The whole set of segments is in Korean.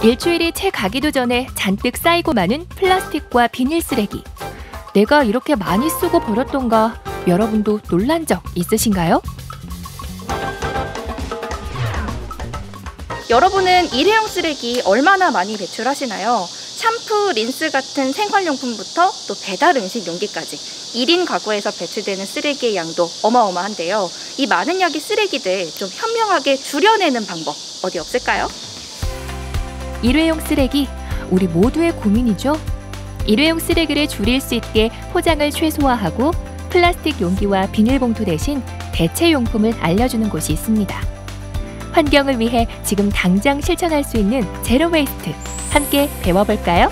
일주일이 채 가기도 전에 잔뜩 쌓이고 마는 플라스틱과 비닐 쓰레기. 내가 이렇게 많이 쓰고 버렸던가 여러분도 놀란 적 있으신가요? 여러분은 일회용 쓰레기 얼마나 많이 배출하시나요? 샴푸, 린스 같은 생활용품부터 또 배달 음식 용기까지 1인 가구에서 배출되는 쓰레기의 양도 어마어마한데요. 이 많은 양의 쓰레기들 좀 현명하게 줄여내는 방법 어디 없을까요? 일회용 쓰레기, 우리 모두의 고민이죠. 일회용 쓰레기를 줄일 수 있게 포장을 최소화하고 플라스틱 용기와 비닐봉투 대신 대체 용품을 알려주는 곳이 있습니다. 환경을 위해 지금 당장 실천할 수 있는 제로 웨이스트, 함께 배워볼까요?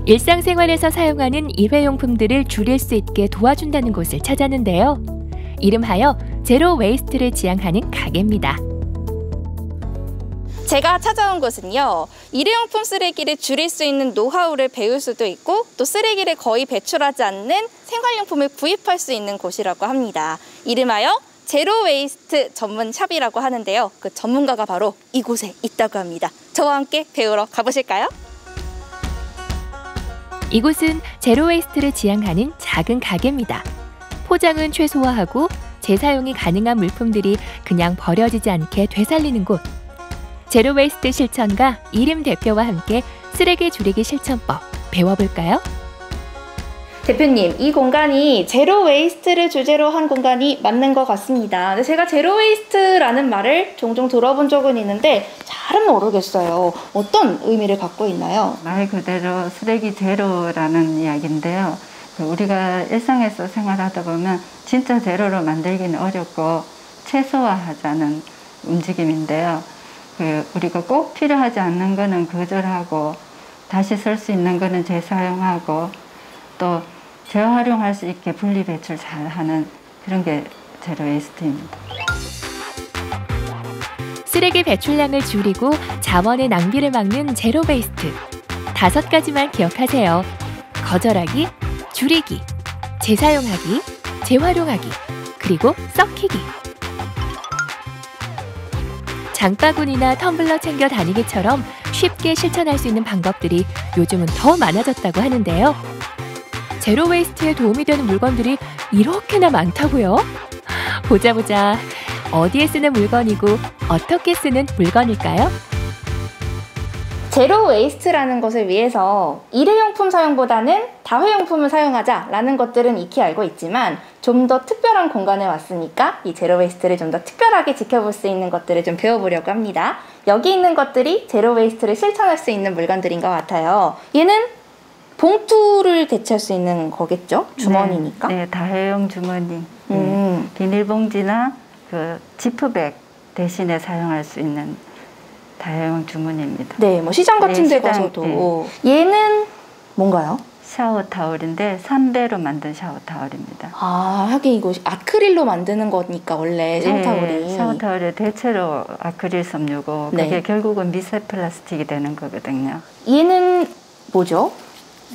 일상생활에서 사용하는 일회용품들을 줄일 수 있게 도와준다는 곳을 찾았는데요. 이름하여 제로 웨이스트를 지향하는 가게입니다. 제가 찾아온 곳은요, 일회용품 쓰레기를 줄일 수 있는 노하우를 배울 수도 있고 또 쓰레기를 거의 배출하지 않는 생활용품을 구입할 수 있는 곳이라고 합니다. 이름하여 제로 웨이스트 전문 샵이라고 하는데요. 그 전문가가 바로 이곳에 있다고 합니다. 저와 함께 배우러 가보실까요? 이곳은 제로 웨이스트를 지향하는 작은 가게입니다. 포장은 최소화하고 재사용이 가능한 물품들이 그냥 버려지지 않게 되살리는 곳. 제로 웨이스트 실천가 이림 대표와 함께 쓰레기 줄이기 실천법 배워볼까요? 대표님, 이 공간이 제로 웨이스트를 주제로 한 공간이 맞는 것 같습니다. 근데 제가 제로 웨이스트라는 말을 종종 들어본 적은 있는데 잘은 모르겠어요. 어떤 의미를 갖고 있나요? 말 그대로 쓰레기 제로라는 이야기인데요. 우리가 일상에서 생활하다 보면 진짜 제로로 만들기는 어렵고 최소화하자는 움직임인데요. 우리가 꼭 필요하지 않는 거는 거절하고 다시 쓸 수 있는 거는 재사용하고 또 재활용할 수 있게 분리 배출 잘하는 그런 게 제로 웨이스트입니다. 쓰레기 배출량을 줄이고 자원의 낭비를 막는 제로 웨이스트. 5가지만 기억하세요. 거절하기, 줄이기, 재사용하기, 재활용하기, 그리고 썩히기. 장바구니나 텀블러 챙겨 다니기처럼 쉽게 실천할 수 있는 방법들이 요즘은 더 많아졌다고 하는데요. 제로 웨이스트에 도움이 되는 물건들이 이렇게나 많다고요? 보자. 어디에 쓰는 물건이고 어떻게 쓰는 물건일까요? 제로 웨이스트라는 것을 위해서 일회용품 사용보다는 다회용품을 사용하자라는 것들은 익히 알고 있지만 좀 더 특별한 공간에 왔으니까 이 제로 웨이스트를 좀 더 특별하게 지켜볼 수 있는 것들을 좀 배워보려고 합니다. 여기 있는 것들이 제로 웨이스트를 실천할 수 있는 물건들인 것 같아요. 얘는 봉투를 대체할 수 있는 거겠죠? 주머니니까? 네, 다회용 주머니. 비닐봉지나 그 지프백 대신에 사용할 수 있는 다회용 주머니입니다. 네, 뭐 시장 같은 데 가서도. 얘는 뭔가요? 샤워 타월인데 3배로 만든 샤워 타월입니다. 아, 하긴 이거 아크릴로 만드는 거니까 원래 샤워 타월이. 네, 샤워 타월의 대체로 아크릴 섬유고 그게 결국은 미세 플라스틱이 되는 거거든요. 얘는 뭐죠?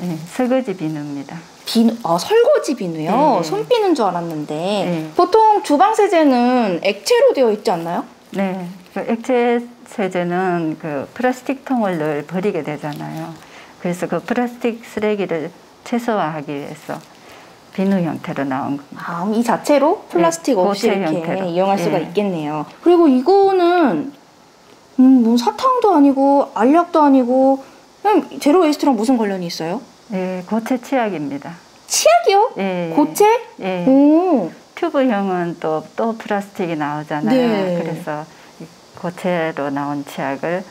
네, 설거지 비누입니다. 설거지 비누요? 네. 손비누인 줄 알았는데 보통 주방 세제는 액체로 되어 있지 않나요? 네, 그 액체 세제는 그 플라스틱 통을 늘 버리게 되잖아요. 그래서 그 플라스틱 쓰레기를 최소화하기 위해서 비누 형태로 나온 겁니다. 아, 이 자체로 플라스틱 없이 이렇게 형태로. 이용할 수가 있겠네요. 그리고 이거는 뭐 사탕도 아니고 알약도 아니고 그냥 제로 웨이스트랑 무슨 관련이 있어요? 네, 고체 치약입니다. 치약이요? 네. 고체? 네. 오. 튜브형은 또 플라스틱이 나오잖아요. 네. 그래서 고체로 나온 치약을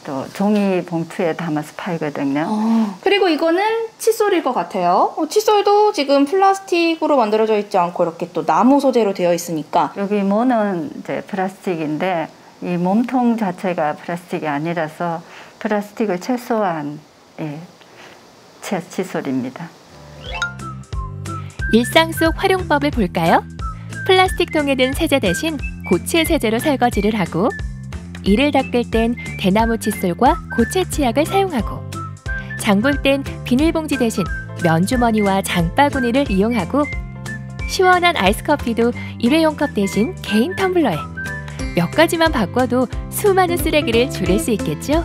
또 종이 봉투에 담아서 팔거든요. 그리고 이거는 칫솔일 것 같아요. 칫솔도 지금 플라스틱으로 만들어져 있지 않고 이렇게 또 나무 소재로 되어 있으니까. 여기 모는 이제 플라스틱인데 이 몸통 자체가 플라스틱이 아니라서 플라스틱을 최소화한 칫솔입니다. 일상 속 활용법을 볼까요? 플라스틱 통에 든 세제 대신 고체 세제로 설거지를 하고, 이를 닦을 땐 대나무 칫솔과 고체 치약을 사용하고, 장 볼 땐 비닐봉지 대신 면주머니와 장바구니를 이용하고, 시원한 아이스커피도 일회용 컵 대신 개인 텀블러에. 몇 가지만 바꿔도 수많은 쓰레기를 줄일 수 있겠죠?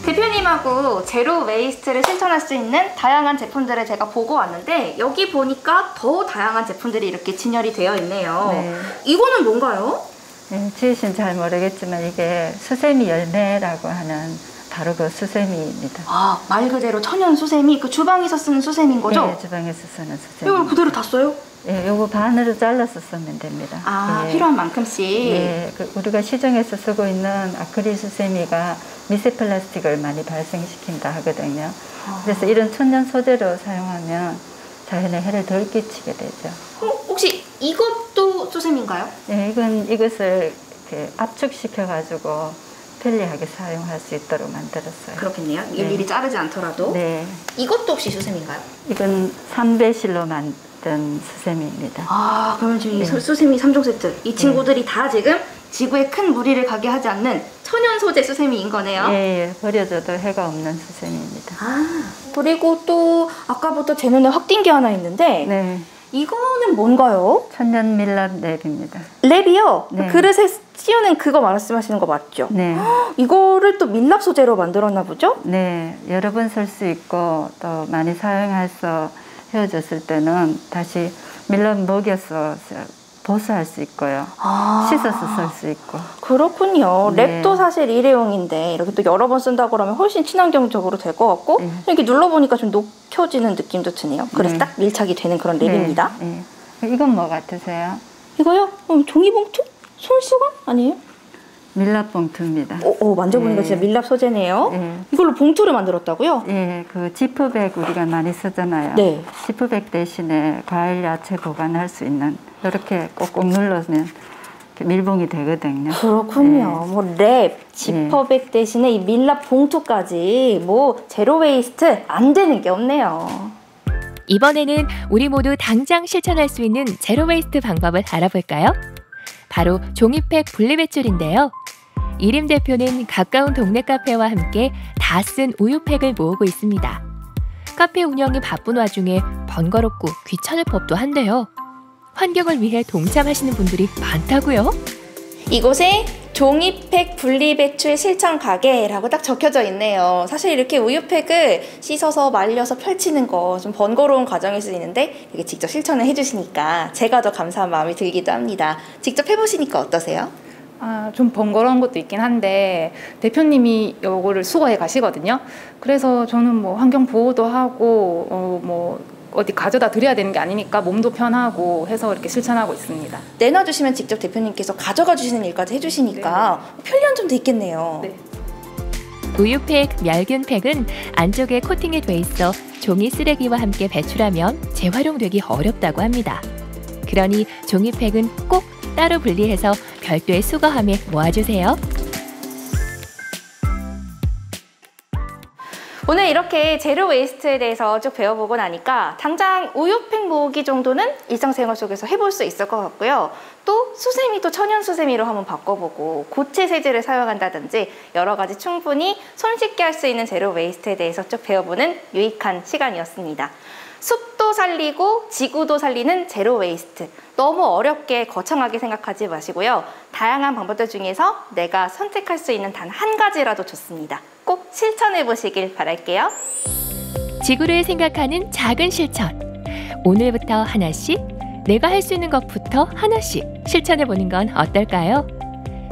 대표님하고 제로 웨이스트를 실천할 수 있는 다양한 제품들을 제가 보고 왔는데 여기 보니까 더 다양한 제품들이 이렇게 진열이 되어 있네요. 네. 이거는 뭔가요? 네, 지으신 잘 모르겠지만 이게 수세미 열매라고 하는 바로 그 수세미입니다. 아, 말 그대로 천연 수세미, 그 주방에서 쓰는 수세미인 거죠? 네, 주방에서 쓰는 수세미. 이걸 그대로 다 써요? 네, 요거 반으로 잘라서 쓰면 됩니다. 아, 네. 필요한 만큼씩. 네, 우리가 시중에서 쓰고 있는 아크릴 수세미가 미세 플라스틱을 많이 발생시킨다 하거든요. 그래서 이런 천연 소재로 사용하면 자연에 해를 덜 끼치게 되죠. 혹시 이것도 수세미인가요? 네, 이것을 이렇게 압축시켜가지고 편리하게 사용할 수 있도록 만들었어요. 그렇겠네요. 네. 일일이 자르지 않더라도. 네, 이것도 혹시 수세미인가요? 이건 삼배실로 만든 수세미입니다. 아, 그러면 지금 이 네. 수세미 3종 세트. 이 친구들이 다 지금 지구에 큰 무리를 가게 하지 않는 천연 소재 수세미인 거네요. 예, 버려져도 해가 없는 수세미입니다. 아, 그리고 또 아까부터 제 눈에 확 띈 게 하나 있는데 네, 이거는 뭔가요? 천연 밀랍 랩입니다. 랩이요? 네. 그릇에 씌우는 그거 말씀하시는 거 맞죠? 네. 이거를 또 밀랍 소재로 만들었나 보죠? 네, 여러 번 쓸 수 있고 또 많이 사용해서 헤어졌을 때는 다시 밀랍 녹여서 보수할 수 있고요. 아, 씻어서 쓸 수 있고. 그렇군요. 네. 랩도 사실 일회용인데 이렇게 또 여러 번 쓴다고 그러면 훨씬 친환경적으로 될 것 같고 네. 이렇게 눌러보니까 좀 녹혀지는 느낌도 드네요. 그래서 네. 딱 밀착이 되는 그런 랩입니다. 네, 네. 이건 뭐 같으세요? 이거요? 종이봉투? 손수건? 아니에요? 밀랍 봉투입니다. 오, 만져보니까 네. 진짜 밀랍 소재네요. 네. 이걸로 봉투를 만들었다고요? 예, 그 지퍼백 우리가 많이 쓰잖아요. 네. 지퍼백 대신에 과일, 야채 보관할 수 있는 이렇게 꼭꼭 눌러면 이렇게 밀봉이 되거든요. 그렇군요. 네. 뭐 랩, 지퍼백 대신에 이 밀랍 봉투까지 뭐 제로 웨이스트 안 되는 게 없네요. 이번에는 우리 모두 당장 실천할 수 있는 제로 웨이스트 방법을 알아볼까요? 바로 종이팩 분리배출인데요. 이림 대표는 가까운 동네 카페와 함께 다 쓴 우유팩을 모으고 있습니다. 카페 운영이 바쁜 와중에 번거롭고 귀찮을 법도 한데요. 환경을 위해 동참하시는 분들이 많다고요? 이곳에 종이팩 분리배출 실천 가게라고 딱 적혀져 있네요. 사실 이렇게 우유팩을 씻어서 말려서 펼치는 거 좀 번거로운 과정일 수 있는데 이렇게 직접 실천을 해주시니까 제가 더 감사한 마음이 들기도 합니다. 직접 해보시니까 어떠세요? 아, 좀 번거로운 것도 있긴 한데 대표님이 요거를 수거해 가시거든요. 그래서 저는 뭐 환경 보호도 하고 뭐 어디 가져다 드려야 되는 게 아니니까 몸도 편하고 해서 이렇게 실천하고 있습니다. 내놔주시면 직접 대표님께서 가져가 주시는 일까지 해주시니까 편리한 점도 있겠네요. 네. 우유팩, 멸균팩은 안쪽에 코팅이 돼 있어 종이 쓰레기와 함께 배출하면 재활용되기 어렵다고 합니다. 그러니 종이팩은 꼭 따로 분리해서 별도의 수거함에 모아주세요. 오늘 이렇게 제로 웨이스트에 대해서 쭉 배워보고 나니까 당장 우유팩 모으기 정도는 일상생활 속에서 해볼 수 있을 것 같고요. 또 수세미도 천연 수세미로 한번 바꿔보고 고체 세제를 사용한다든지 여러 가지 충분히 손쉽게 할 수 있는 제로 웨이스트에 대해서 쭉 배워보는 유익한 시간이었습니다. 숲도 살리고 지구도 살리는 제로 웨이스트. 너무 어렵게 거창하게 생각하지 마시고요. 다양한 방법들 중에서 내가 선택할 수 있는 단 한 가지라도 좋습니다. 꼭 실천해 보시길 바랄게요. 지구를 생각하는 작은 실천. 오늘부터 하나씩, 내가 할 수 있는 것부터 하나씩 실천해보는 건 어떨까요?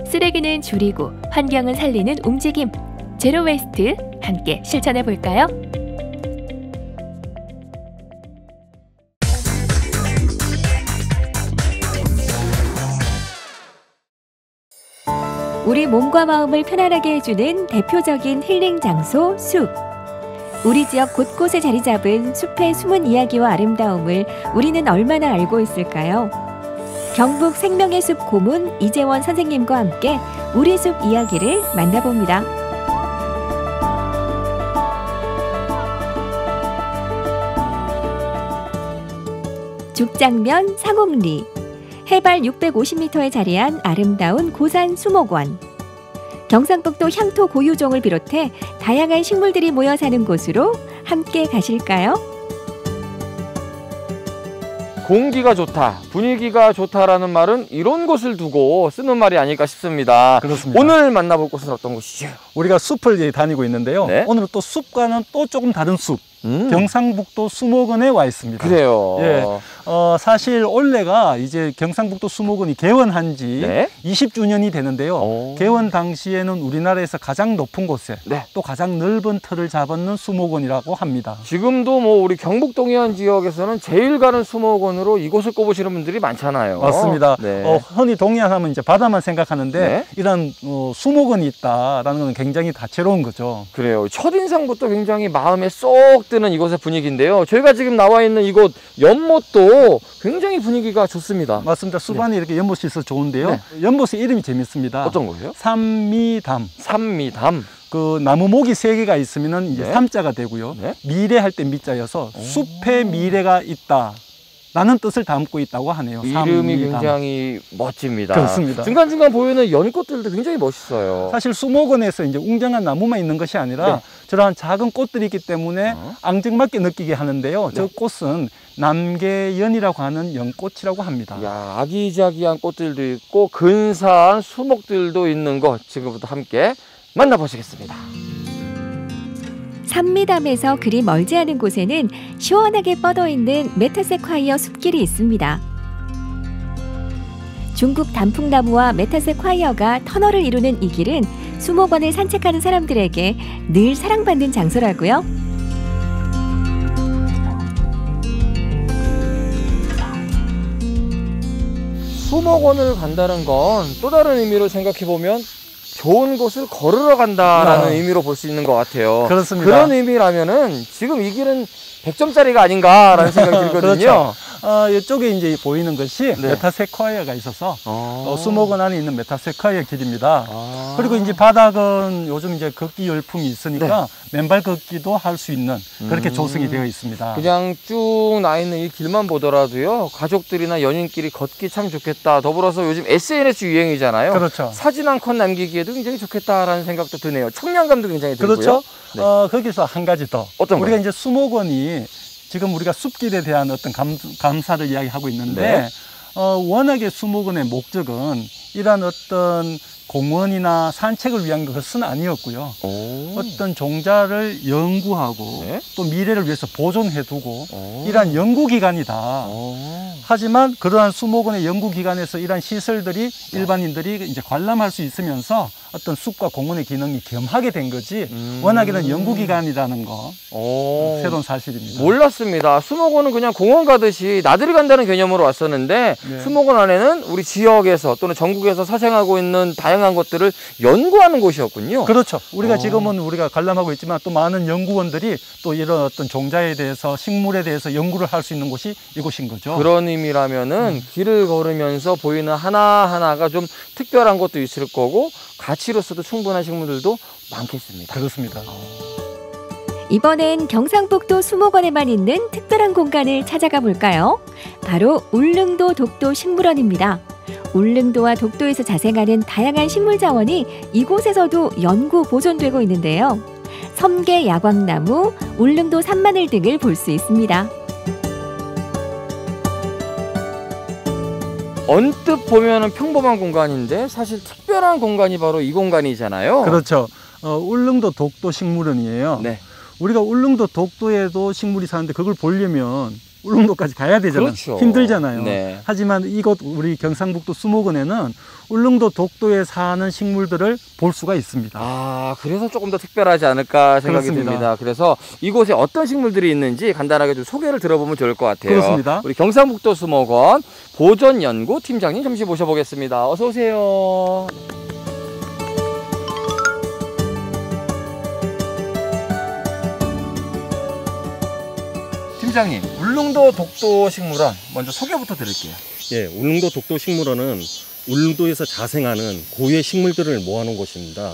쓰레기는 줄이고 환경은 살리는 움직임. 제로 웨이스트 함께 실천해볼까요? 우리 몸과 마음을 편안하게 해주는 대표적인 힐링 장소 숲. 우리 지역 곳곳에 자리 잡은 숲의 숨은 이야기와 아름다움을 우리는 얼마나 알고 있을까요? 경북 생명의 숲 고문 이재원 선생님과 함께 우리 숲 이야기를 만나봅니다. 죽장면 상옥리. 해발 650m에 자리한 아름다운 고산 수목원. 경상북도 향토 고유종을 비롯해 다양한 식물들이 모여 사는 곳으로 함께 가실까요? 공기가 좋다, 분위기가 좋다라는 말은 이런 곳을 두고 쓰는 말이 아닐까 싶습니다. 그렇습니다. 오늘 만나볼 곳은 어떤 곳이죠? 우리가 숲을 다니고 있는데요. 네? 오늘은 또 숲과는 또 조금 다른 숲. 경상북도 수목원에 와 있습니다. 그래요. 예. 사실 올해가 이제 경상북도 수목원이 개원한 지 네? 20주년이 되는데요. 개원 당시에는 우리나라에서 가장 높은 곳에 네. 또 가장 넓은 틀을 잡았는 수목원이라고 합니다. 지금도 뭐 우리 경북 동해안 지역에서는 제일 가는 수목원으로 이곳을 꼽으시는 분들이 많잖아요. 맞습니다. 네. 흔히 동해안 하면 이제 바다만 생각하는데 네? 이런 수목원이 있다라는 건 굉장히 다채로운 거죠. 그래요. 첫인상부터 굉장히 마음에 쏙 드는 이곳의 분위기인데요. 저희가 지금 나와 있는 이곳 연못도 굉장히 분위기가 좋습니다. 맞습니다. 수반이 이렇게 연못이 있어서 좋은데요. 네. 연못의 이름이 재밌습니다. 어떤 거예요? 삼미담. 삼미담. 그 나무 목이 3개가 있으면 이제 네. 삼자가 되고요. 네. 미래할 때 미자여서 숲에 미래가 있다 라는 뜻을 담고 있다고 하네요. 이름이 삼미담. 굉장히 멋집니다. 그렇습니다. 중간중간 보이는 연꽃들도 굉장히 멋있어요. 사실 수목원에서 이제 웅장한 나무만 있는 것이 아니라 네. 저러한 작은 꽃들이 있기 때문에 앙증맞게 느끼게 하는데요. 저 꽃은 남계연이라고 하는 연꽃이라고 합니다. 야, 아기자기한 꽃들도 있고 근사한 수목들도 있는 것 지금부터 함께 만나보시겠습니다. 산미담에서 그리 멀지 않은 곳에는 시원하게 뻗어있는 메타세콰이어 숲길이 있습니다. 중국 단풍나무와 메타세콰이어가 터널을 이루는 이 길은 수목원을 산책하는 사람들에게 늘 사랑받는 장소라고요. 수목원을 간다는 건 또 다른 의미로 생각해보면 좋은 곳을 걸으러 간다라는 의미로 볼 수 있는 것 같아요. 그렇습니다. 그런 의미라면은 지금 이 길은 100점짜리가 아닌가라는 생각이 들거든요. 그렇죠. 이쪽에 이제 보이는 것이 네. 메타세콰이어가 있어서 수목원 안에 있는 메타세콰이어 길입니다. 그리고 이제 바닥은 요즘 이제 걷기 열풍이 있으니까 맨발 걷기도 할 수 있는 그렇게 조성이 되어 있습니다. 그냥 쭉 나 있는 이 길만 보더라도요, 가족들이나 연인끼리 걷기 참 좋겠다. 더불어서 요즘 SNS 유행이잖아요. 그렇죠. 사진 한 컷 남기기에도 굉장히 좋겠다라는 생각도 드네요. 청량감도 굉장히 들고요. 그렇죠. 네. 거기서 한 가지 더. 어떤 우리가 거요? 이제 수목원이 지금 우리가 숲길에 대한 어떤 감사를 이야기하고 있는데 워낙에 수목원의 목적은 이러한 어떤 공원이나 산책을 위한 것은 아니었고요. 어떤 종자를 연구하고 또 미래를 위해서 보존해두고 이러한 연구기관이다. 하지만 그러한 수목원의 연구기관에서 이러한 시설들이 일반인들이 이제 관람할 수 있으면서 어떤 숲과 공원의 기능이 겸하게 된 거지 워낙에는 연구기관이라는 거 새로운 사실입니다. 몰랐습니다. 수목원은 그냥 공원 가듯이 나들이 간다는 개념으로 왔었는데 수목원 안에는 우리 지역에서 또는 전국에서 사생하고 있는 다양한 것들을 연구하는 곳이었군요. 그렇죠. 우리가 지금은 우리가 관람하고 있지만 또 많은 연구원들이 또 이런 어떤 종자에 대해서 식물에 대해서 연구를 할 수 있는 곳이 이곳인 거죠. 그런 의미라면은 길을 걸으면서 보이는 하나하나가 좀 특별한 것도 있을 거고 가치로서도 충분한 식물들도 많겠습니다. 그렇습니다. 이번엔 경상북도 수목원에만 있는 특별한 공간을 찾아가 볼까요? 바로 울릉도 독도 식물원입니다. 울릉도와 독도에서 자생하는 다양한 식물 자원이 이곳에서도 연구 보존되고 있는데요. 섬계 야광나무, 울릉도 산마늘 등을 볼 수 있습니다. 언뜻 보면은 평범한 공간인데 사실 특별한 공간이 바로 이 공간이잖아요. 그렇죠. 울릉도 독도 식물원이에요. 네. 우리가 울릉도 독도에도 식물이 사는데 그걸 보려면 울릉도까지 가야 되잖아요. 그렇죠. 힘들잖아요. 네. 하지만 이곳 우리 경상북도 수목원에는 울릉도 독도에 사는 식물들을 볼 수가 있습니다. 아, 그래서 조금 더 특별하지 않을까 생각이 그렇습니다. 듭니다. 그래서 이곳에 어떤 식물들이 있는지 간단하게 좀 소개를 들어보면 좋을 것 같아요. 그렇습니다. 우리 경상북도 수목원 보존연구 팀장님 잠시 모셔보겠습니다. 어서 오세요. 팀장님, 울릉도 독도 식물원 먼저 소개부터 드릴게요. 예, 울릉도 독도 식물원은 울릉도에서 자생하는 고유의 식물들을 모아놓은 곳입니다.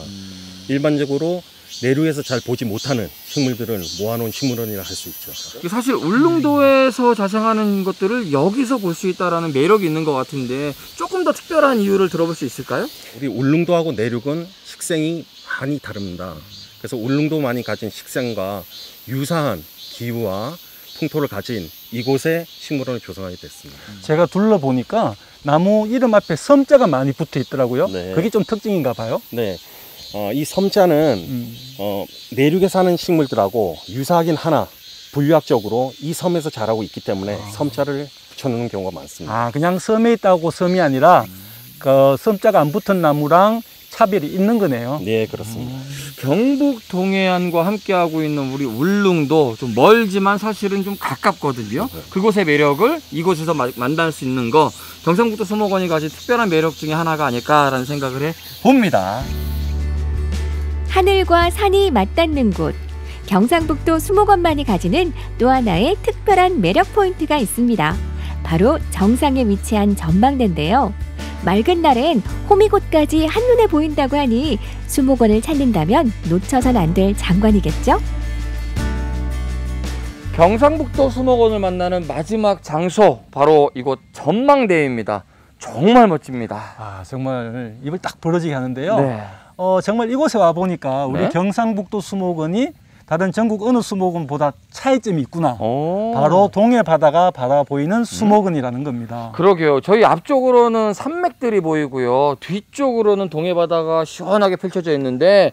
일반적으로 내륙에서 잘 보지 못하는 식물들을 모아놓은 식물원이라 할 수 있죠. 사실 울릉도에서 자생하는 것들을 여기서 볼 수 있다는 매력이 있는 것 같은데 조금 더 특별한 이유를 들어볼 수 있을까요? 우리 울릉도하고 내륙은 식생이 많이 다릅니다. 그래서 울릉도만이 가진 식생과 유사한 기후와 풍토를 가진 이곳에 식물원을 조성하게 됐습니다. 제가 둘러보니까 나무 이름 앞에 섬자가 많이 붙어 있더라고요. 네. 그게 좀 특징인가 봐요. 네, 이 섬자는 내륙에 사는 식물들하고 유사하긴 하나 분류학적으로 이 섬에서 자라고 있기 때문에 섬자를 붙여놓는 경우가 많습니다. 아, 그냥 섬에 있다고 섬이 아니라 그 섬자가 안 붙은 나무랑 차별이 있는 거네요. 네, 그렇습니다. 경북 동해안과 함께하고 있는 우리 울릉도 좀 멀지만 사실은 좀 가깝거든요. 그곳의 매력을 이곳에서 만날 수 있는 거 경상북도 수목원이 가진 특별한 매력 중에 하나가 아닐까라는 생각을 해 봅니다. 하늘과 산이 맞닿는 곳, 경상북도 수목원만이 가지는 또 하나의 특별한 매력 포인트가 있습니다. 바로 정상에 위치한 전망대인데요. 맑은 날엔 호미곶까지 한눈에 보인다고 하니 수목원을 찾는다면 놓쳐선 안 될 장관이겠죠? 경상북도 수목원을 만나는 마지막 장소 바로 이곳 전망대입니다. 정말 멋집니다. 아, 정말 입을 딱 벌어지게 하는데요. 네. 정말 이곳에 와 보니까 우리 네? 경상북도 수목원이 다른 전국 어느 수목원보다 차이점이 있구나. 오. 바로 동해 바다가 바라 보이는 수목원이라는 겁니다. 그러게요. 저희 앞쪽으로는 산맥들이 보이고요. 뒤쪽으로는 동해 바다가 시원하게 펼쳐져 있는데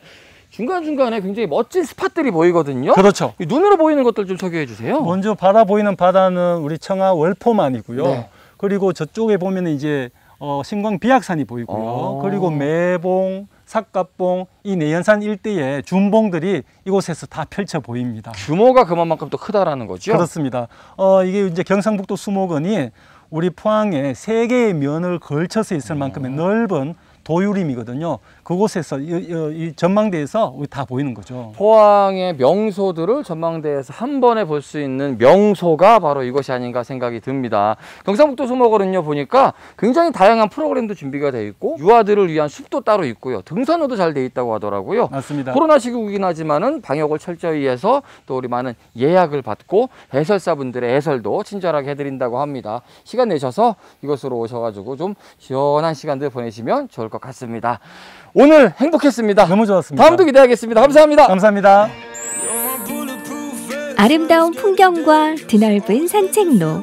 중간중간에 굉장히 멋진 스팟들이 보이거든요. 그렇죠. 이 눈으로 보이는 것들 좀 소개해 주세요. 먼저 바라 보이는 바다는 우리 청하 월포만이고요. 네. 그리고 저쪽에 보면 이제 신광 비악산이 보이고요. 그리고 매봉, 삭갑봉, 이 내연산 일대의 준봉들이 이곳에서 다 펼쳐 보입니다. 규모가 그만큼 또 크다라는 거죠. 그렇습니다. 이게 이제 경상북도 수목원이 우리 포항에 3개의 면을 걸쳐서 있을 만큼의 넓은 도유림이거든요. 그곳에서 이 전망대에서 다 보이는 거죠. 포항의 명소들을 전망대에서 한 번에 볼 수 있는 명소가 바로 이것이 아닌가 생각이 듭니다. 경상북도 수목원은요 보니까 굉장히 다양한 프로그램도 준비가 되어 있고 유아들을 위한 숲도 따로 있고요. 등산로도 잘 되어 있다고 하더라고요. 맞습니다. 코로나 시국이긴 하지만은 방역을 철저히 해서 또 우리 많은 예약을 받고 해설사분들의 해설도 친절하게 해드린다고 합니다. 시간 내셔서 이곳으로 오셔가지고 좀 시원한 시간들 보내시면 좋을 것 같습니다. 오늘 행복했습니다. 너무 좋았습니다. 다음도 기대하겠습니다. 감사합니다. 감사합니다. 아름다운 풍경과 드넓은 산책로,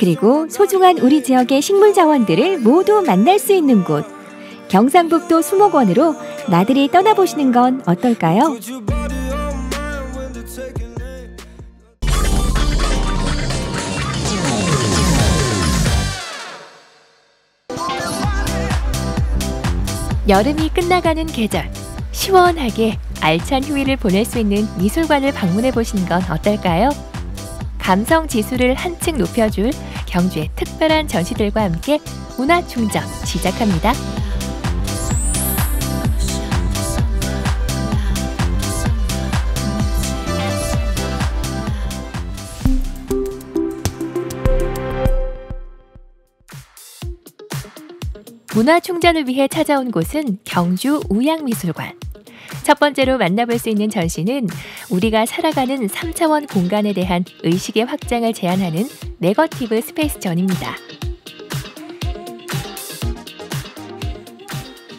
그리고 소중한 우리 지역의 식물 자원들을 모두 만날 수 있는 곳, 경상북도 수목원으로 나들이 떠나보시는 건 어떨까요? 여름이 끝나가는 계절, 시원하게 알찬 휴일을 보낼 수 있는 미술관을 방문해 보시는 건 어떨까요? 감성 지수를 한층 높여줄 경주의 특별한 전시들과 함께 문화충전 시작합니다. 문화충전을 위해 찾아온 곳은 경주 우양미술관. 첫 번째로 만나볼 수 있는 전시는 우리가 살아가는 3차원 공간에 대한 의식의 확장을 제안하는 네거티브 스페이스전입니다.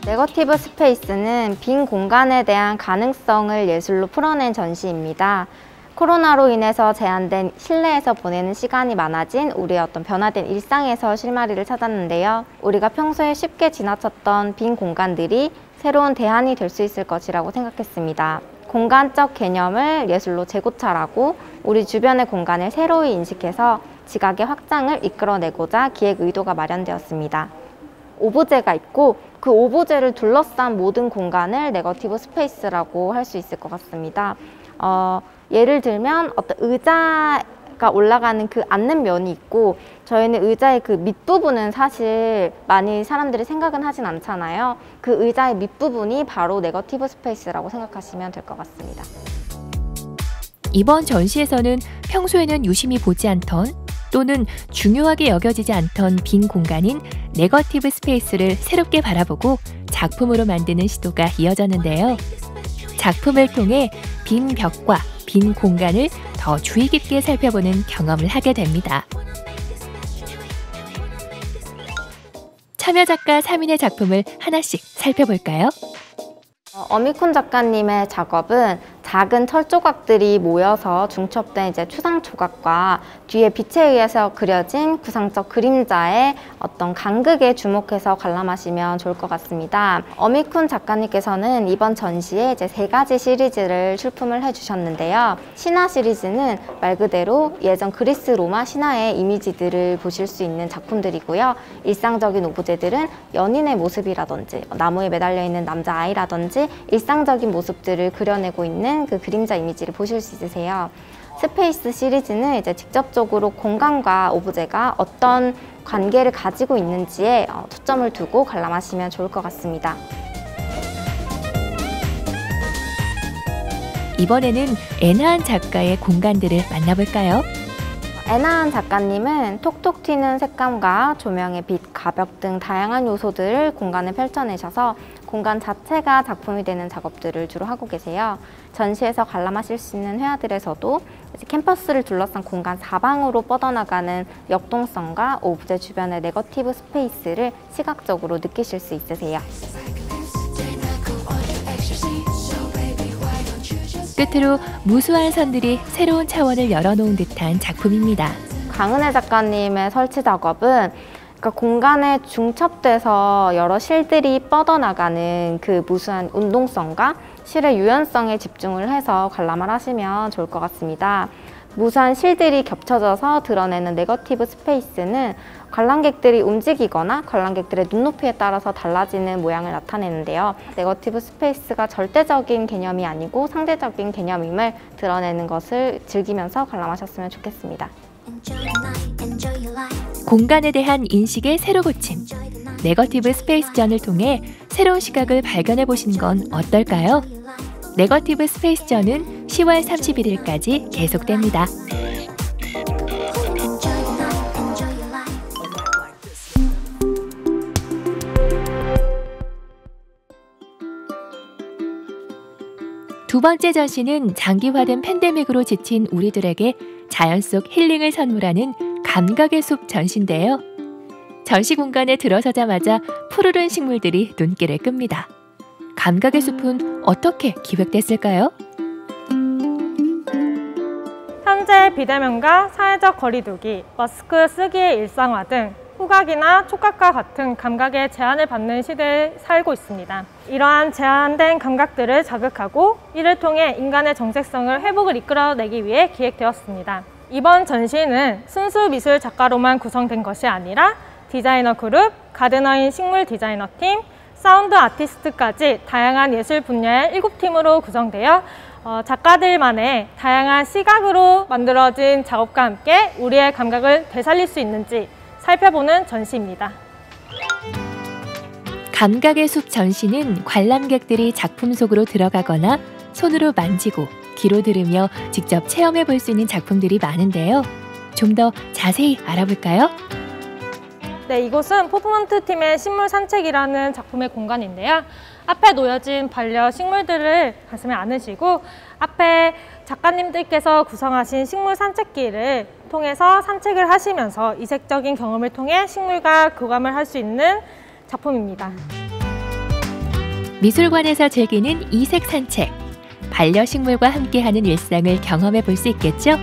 네거티브 스페이스는 빈 공간에 대한 가능성을 예술로 풀어낸 전시입니다. 코로나로 인해서 제한된 실내에서 보내는 시간이 많아진 우리의 어떤 변화된 일상에서 실마리를 찾았는데요. 우리가 평소에 쉽게 지나쳤던 빈 공간들이 새로운 대안이 될 수 있을 것이라고 생각했습니다. 공간적 개념을 예술로 재고찰하고 우리 주변의 공간을 새로이 인식해서 지각의 확장을 이끌어내고자 기획 의도가 마련되었습니다. 오브제가 있고 그 오브제를 둘러싼 모든 공간을 네거티브 스페이스라고 할 수 있을 것 같습니다. 예를 들면 어떤 의자가 올라가는 그 앉는 면이 있고 저희는 의자의 그 밑부분은 사실 많이 사람들이 생각은 하진 않잖아요. 그 의자의 밑부분이 바로 네거티브 스페이스라고 생각하시면 될 것 같습니다. 이번 전시에서는 평소에는 유심히 보지 않던 또는 중요하게 여겨지지 않던 빈 공간인 네거티브 스페이스를 새롭게 바라보고 작품으로 만드는 시도가 이어졌는데요. 작품을 통해 빈 벽과 빈 공간을 더 주의 깊게 살펴보는 경험을 하게 됩니다. 참여 작가 3인의 작품을 하나씩 살펴볼까요? 어미쿤 작가님의 작업은 작은 철 조각들이 모여서 중첩된 이제 추상 조각과 뒤에 빛에 의해서 그려진 구상적 그림자의 어떤 간극에 주목해서 관람하시면 좋을 것 같습니다. 어미쿤 작가님께서는 이번 전시에 이제 3가지 시리즈를 출품을 해주셨는데요. 신화 시리즈는 말 그대로 예전 그리스 로마 신화의 이미지들을 보실 수 있는 작품들이고요. 일상적인 오브제들은 연인의 모습이라든지 나무에 매달려 있는 남자아이라든지 일상적인 모습들을 그려내고 있는 그 그림자 이미지를 보실 수 있으세요. 스페이스 시리즈는 이제 직접적으로 공간과 오브제가 어떤 관계를 가지고 있는지에 초점을 두고 관람하시면 좋을 것 같습니다. 이번에는 애나한 작가의 공간들을 만나볼까요? 애나한 작가님은 톡톡 튀는 색감과 조명의 빛, 가벽 등 다양한 요소들을 공간에 펼쳐내셔서 공간 자체가 작품이 되는 작업들을 주로 하고 계세요. 전시에서 관람하실 수 있는 회화들에서도 캠퍼스를 둘러싼 공간 사방으로 뻗어나가는 역동성과 오브제 주변의 네거티브 스페이스를 시각적으로 느끼실 수 있으세요. 끝으로 무수한 선들이 새로운 차원을 열어놓은 듯한 작품입니다. 강은혜 작가님의 설치 작업은 공간에 중첩돼서 여러 실들이 뻗어나가는 그 무수한 운동성과 실의 유연성에 집중을 해서 관람을 하시면 좋을 것 같습니다. 무수한 실들이 겹쳐져서 드러내는 네거티브 스페이스는 관람객들이 움직이거나 관람객들의 눈높이에 따라서 달라지는 모양을 나타내는데요. 네거티브 스페이스가 절대적인 개념이 아니고 상대적인 개념임을 드러내는 것을 즐기면서 관람하셨으면 좋겠습니다. 공간에 대한 인식의 새로 고침, 네거티브 스페이스전을 통해 새로운 시각을 발견해 보시는 건 어떨까요? 네거티브 스페이스전은 10월 31일까지 계속됩니다. 두 번째 전시는 장기화된 팬데믹으로 지친 우리들에게 자연 속 힐링을 선물하는 감각의 숲 전시인데요. 전시 공간에 들어서자마자 푸르른 식물들이 눈길을 끕니다. 감각의 숲은 어떻게 기획됐을까요? 현재 비대면과 사회적 거리두기, 마스크 쓰기의 일상화 등 후각이나 촉각과 같은 감각의 제한을 받는 시대에 살고 있습니다. 이러한 제한된 감각들을 자극하고 이를 통해 인간의 정체성을 회복을 이끌어내기 위해 기획되었습니다. 이번 전시는 순수 미술 작가로만 구성된 것이 아니라 디자이너 그룹, 가드너인 식물 디자이너 팀, 사운드 아티스트까지 다양한 예술 분야의 7팀으로 구성되어 작가들만의 다양한 시각으로 만들어진 작업과 함께 우리의 감각을 되살릴 수 있는지 살펴보는 전시입니다. 감각의 숲 전시는 관람객들이 작품 속으로 들어가거나 손으로 만지고 귀로 들으며 직접 체험해 볼 수 있는 작품들이 많은데요. 좀 더 자세히 알아볼까요? 네, 이곳은 포프먼트 팀의 식물 산책이라는 작품의 공간인데요. 앞에 놓여진 반려식물들을 가슴에 안으시고 앞에 작가님들께서 구성하신 식물 산책길을 통해서 산책을 하시면서 이색적인 경험을 통해 식물과 교감을 할 수 있는 작품입니다. 미술관에서 즐기는 이색 산책, 반려식물과 함께하는 일상을 경험해 볼 수 있겠죠?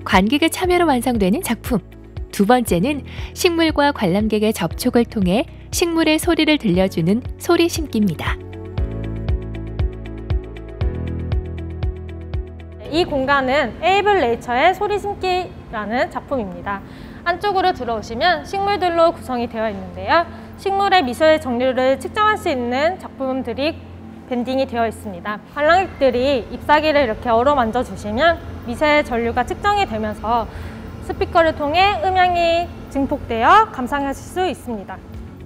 관객의 참여로 완성되는 작품. 두 번째는 식물과 관람객의 접촉을 통해 식물의 소리를 들려주는 소리 심기입니다. 이 공간은 에이블 네이처의 소리 심기라는 작품입니다. 안쪽으로 들어오시면 식물들로 구성이 되어 있는데요. 식물의 미술 정류를 측정할 수 있는 작품들이 밴딩이 되어 있습니다. 관람객들이 잎사귀를 이렇게 어루만져 주시면 미세 전류가 측정이 되면서 스피커를 통해 음향이 증폭되어 감상하실 수 있습니다.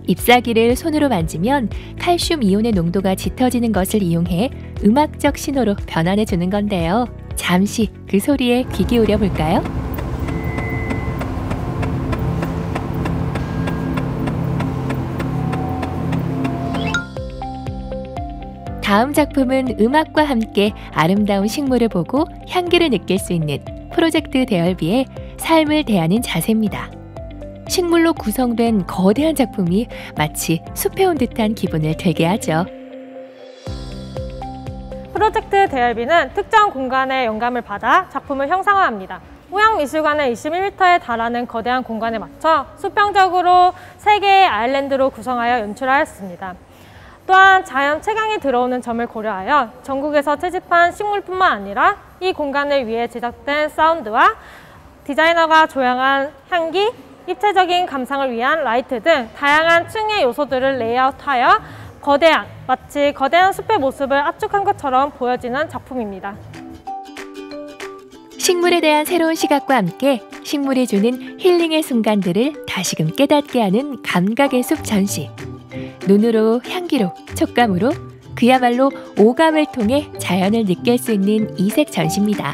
잎사귀를 손으로 만지면 칼슘 이온의 농도가 짙어지는 것을 이용해 음악적 신호로 변환해 주는 건데요. 잠시 그 소리에 귀 기울여 볼까요? 다음 작품은 음악과 함께 아름다운 식물을 보고 향기를 느낄 수 있는 프로젝트 대얼비의 삶을 대하는 자세입니다. 식물로 구성된 거대한 작품이 마치 숲에 온 듯한 기분을 들게 하죠. 프로젝트 대열비는 특정 공간의 영감을 받아 작품을 형상화합니다. 호양미술관을 21m에 달하는 거대한 공간에 맞춰 수평적으로 3개의 아일랜드로 구성하여 연출하였습니다. 또한 자연 채광이 들어오는 점을 고려하여 전국에서 채집한 식물뿐만 아니라 이 공간을 위해 제작된 사운드와 디자이너가 조향한 향기, 입체적인 감상을 위한 라이트 등 다양한 층의 요소들을 레이아웃하여 마치 거대한 숲의 모습을 압축한 것처럼 보여지는 작품입니다. 식물에 대한 새로운 시각과 함께 식물이 주는 힐링의 순간들을 다시금 깨닫게 하는 감각의 숲 전시. 눈으로, 향기로, 촉감으로 그야말로 오감을 통해 자연을 느낄 수 있는 이색 전시입니다.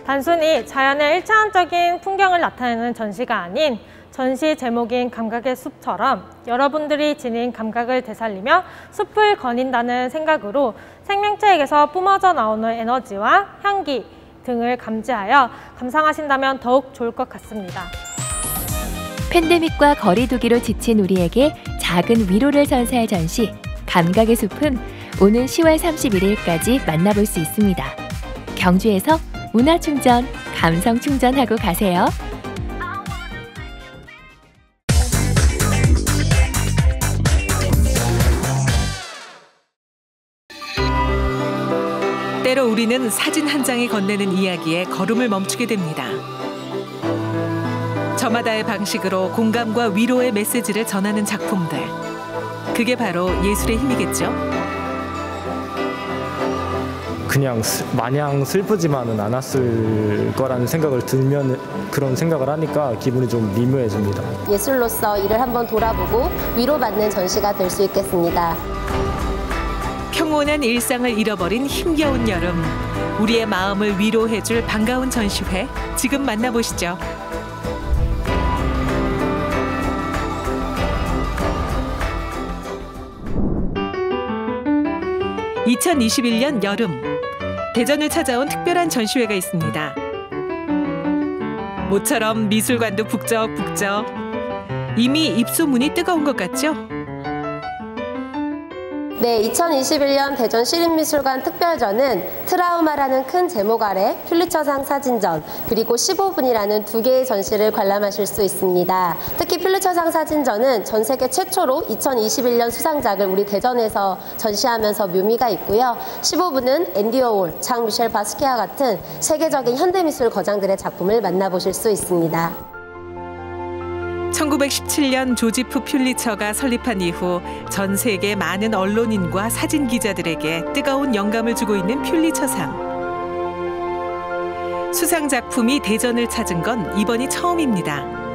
단순히 자연의 일차원적인 풍경을 나타내는 전시가 아닌 전시 제목인 감각의 숲처럼 여러분들이 지닌 감각을 되살리며 숲을 거닌다는 생각으로 생명체에게서 뿜어져 나오는 에너지와 향기 등을 감지하여 감상하신다면 더욱 좋을 것 같습니다. 팬데믹과 거리두기로 지친 우리에게 작은 위로를 선사할 전시 감각의 숲은 오는 10월 31일까지 만나볼 수 있습니다. 경주에서 문화충전, 감성충전하고 가세요. 때로 우리는 사진 한 장이 건네는 이야기에 걸음을 멈추게 됩니다. 저마다의 방식으로 공감과 위로의 메시지를 전하는 작품들. 그게 바로 예술의 힘이겠죠? 그냥 마냥 슬프지만은 않았을 거라는 생각을 들면 그런 생각을 하니까 기분이 좀 미묘해집니다. 예술로서 이를 한번 돌아보고 위로받는 전시가 될 수 있겠습니다. 평온한 일상을 잃어버린 힘겨운 여름. 우리의 마음을 위로해줄 반가운 전시회. 지금 만나보시죠. (2021년) 여름. 대전을 찾아온 특별한 전시회가 있습니다. 모처럼 미술관도 북적북적. 이미 입소문이 뜨거운 것 같죠? 네, 2021년 대전 시립미술관 특별전은 트라우마라는 큰 제목 아래 퓰리처상 사진전 그리고 15분이라는 2개의 전시를 관람하실 수 있습니다. 특히 퓰리처상 사진전은 전 세계 최초로 2021년 수상작을 우리 대전에서 전시하면서 묘미가 있고요. 15분은 앤디 워홀, 장 미셸 바스키아 같은 세계적인 현대미술 거장들의 작품을 만나보실 수 있습니다. 1917년 조지프 퓰리처가 설립한 이후 전 세계 많은 언론인과 사진 기자들에게 뜨거운 영감을 주고 있는 퓰리처상. 수상 작품이 대전을 찾은 건 이번이 처음입니다.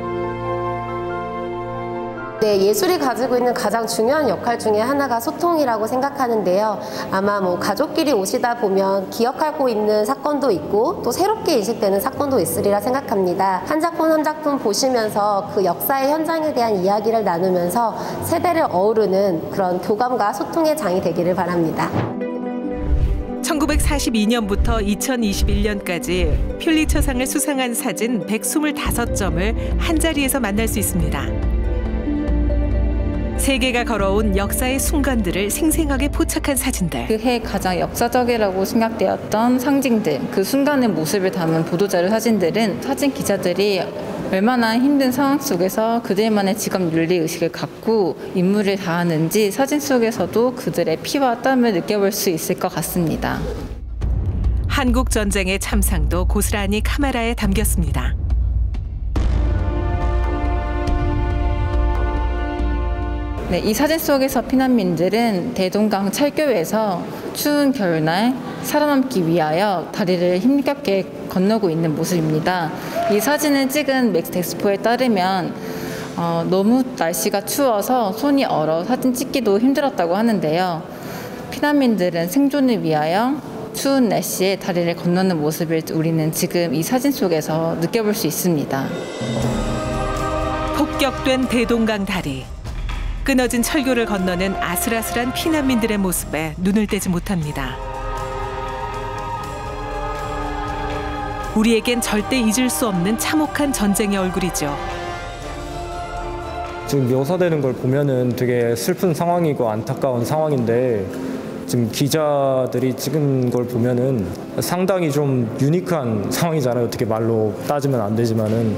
네, 예술이 가지고 있는 가장 중요한 역할 중에 하나가 소통이라고 생각하는데요. 아마 가족끼리 오시다 보면 기억하고 있는 사건도 있고 또 새롭게 인식되는 사건도 있으리라 생각합니다. 한 작품 한 작품 보시면서 그 역사의 현장에 대한 이야기를 나누면서 세대를 어우르는 그런 교감과 소통의 장이 되기를 바랍니다. 1942년부터 2021년까지 퓰리처상을 수상한 사진 125점을 한자리에서 만날 수 있습니다. 세계가 걸어온 역사의 순간들을 생생하게 포착한 사진들. 그 해 가장 역사적이라고 생각되었던 상징들, 그 순간의 모습을 담은 보도자료 사진들은 사진 기자들이 얼마나 힘든 상황 속에서 그들만의 직업 윤리의식을 갖고 임무를 다하는지 사진 속에서도 그들의 피와 땀을 느껴볼 수 있을 것 같습니다. 한국 전쟁의 참상도 고스란히 카메라에 담겼습니다. 네, 이 사진 속에서 피난민들은 대동강 철교에서 추운 겨울날 살아남기 위하여 다리를 힘겹게 건너고 있는 모습입니다. 이 사진을 찍은 맥스 덱스포에 따르면 너무 날씨가 추워서 손이 얼어 사진 찍기도 힘들었다고 하는데요. 피난민들은 생존을 위하여 추운 날씨에 다리를 건너는 모습을 우리는 지금 이 사진 속에서 느껴볼 수 있습니다. 폭격된 대동강 다리. 끊어진 철교를 건너는 아슬아슬한 피난민들의 모습에 눈을 떼지 못합니다. 우리에겐 절대 잊을 수 없는 참혹한 전쟁의 얼굴이죠. 지금 묘사되는 걸 보면은 되게 슬픈 상황이고 안타까운 상황인데 지금 기자들이 찍은 걸 보면은 상당히 좀 유니크한 상황이잖아요. 어떻게 말로 따지면 안 되지만은